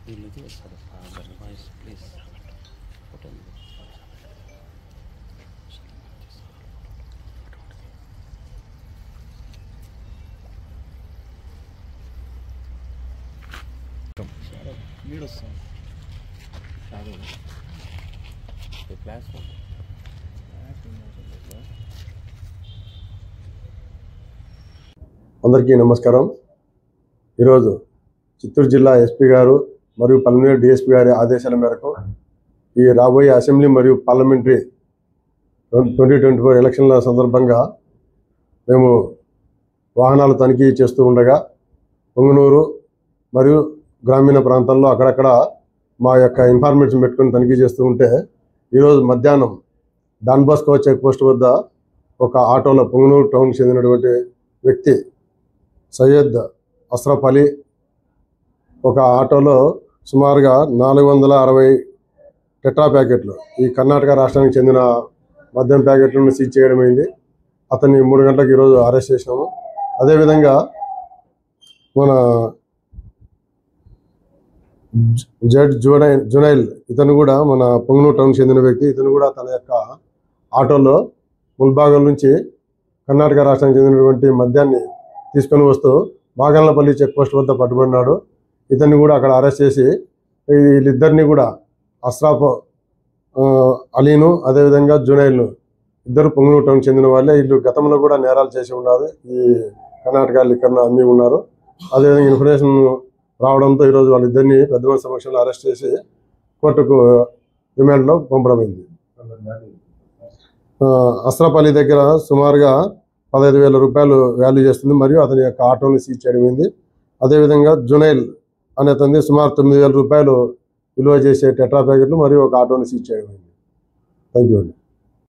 వీళ్ళది వస్తారు voice please photo వీడు వస్తాం క్లాస్ అందరికీ నమస్కారం. ఈరోజు చిత్తూరు జిల్లా ఎస్పీ గారు మరియు పల్మనేరు డిఎస్పీ గారి ఆదేశాల మేరకు ఈ రాబోయే అసెంబ్లీ మరియు పార్లమెంటరీ 2024 ఎలక్షన్ల సందర్భంగా మేము వాహనాలు తనిఖీ చేస్తూ ఉండగా పొంగనూరు మరియు గ్రామీణ ప్రాంతాల్లో అక్కడక్కడ మా యొక్క ఇన్ఫర్మేషన్ పెట్టుకుని తనిఖీ చేస్తూ ఉంటే ఈరోజు మధ్యాహ్నం డాన్ బాస్కో చెక్ పోస్ట్ వద్ద ఒక ఆటోలో పొంగనూరు టౌన్కి చెందినటువంటి వ్యక్తి సయ్యద్ అస్రఫ్ అలీ ఒక ఆటోలో సుమారుగా 460 టెట్రా ప్యాకెట్లు ఈ కర్ణాటక రాష్ట్రానికి చెందిన మద్యం ప్యాకెట్లను సీజ్ చేయడమైంది. అతన్ని 3 గంటలకు ఈరోజు అరెస్ట్ చేసినాము. అదేవిధంగా మన జడ్ జునైల్ ఇతను కూడా మన పొంగనూరు టౌన్కి చెందిన వ్యక్తి. ఇతను కూడా తన యొక్క ఆటోలో ముల్బాగల్ నుంచి కర్ణాటక రాష్ట్రానికి చెందినటువంటి మద్యాన్ని తీసుకొని వస్తూ బాగన్లపల్లి చెక్ పోస్ట్ వద్ద పట్టుబడినాడు. ఇతన్ని కూడా అక్కడ అరెస్ట్ చేసి వీళ్ళిద్దరిని కూడా అస్రాఫ్ అలీను అదేవిధంగా జునైల్ను ఇద్దరు పొంగనూరు టౌన్కి చెందిన వాళ్ళే. వీళ్ళు గతంలో కూడా నేరాలు చేసి ఉన్నారు. ఈ కర్ణాటక లిక్కర్ను అమ్మి ఉన్నారు. అదేవిధంగా ఇన్ఫర్మేషన్ రావడంతో ఈరోజు వాళ్ళిద్దరిని పెద్ద మంది సమక్షంలో అరెస్ట్ చేసి కోర్టుకు రిమాండ్లో పంపడమైంది. అస్రఫ్ అలీ దగ్గర సుమారుగా 15,000 రూపాయలు వాల్యూ చేస్తుంది మరియు అతని యొక్క ఆటోని సీజ్ చేయడమైంది. అదేవిధంగా జునైల్ అనే అతన్ని సుమారు 9,000 రూపాయలు విలువ చేసే టెట్రా ప్యాకెట్లు మరియు ఒక ఆటోని సీజ్ చేయడమైంది. థ్యాంక్ యూ అండి.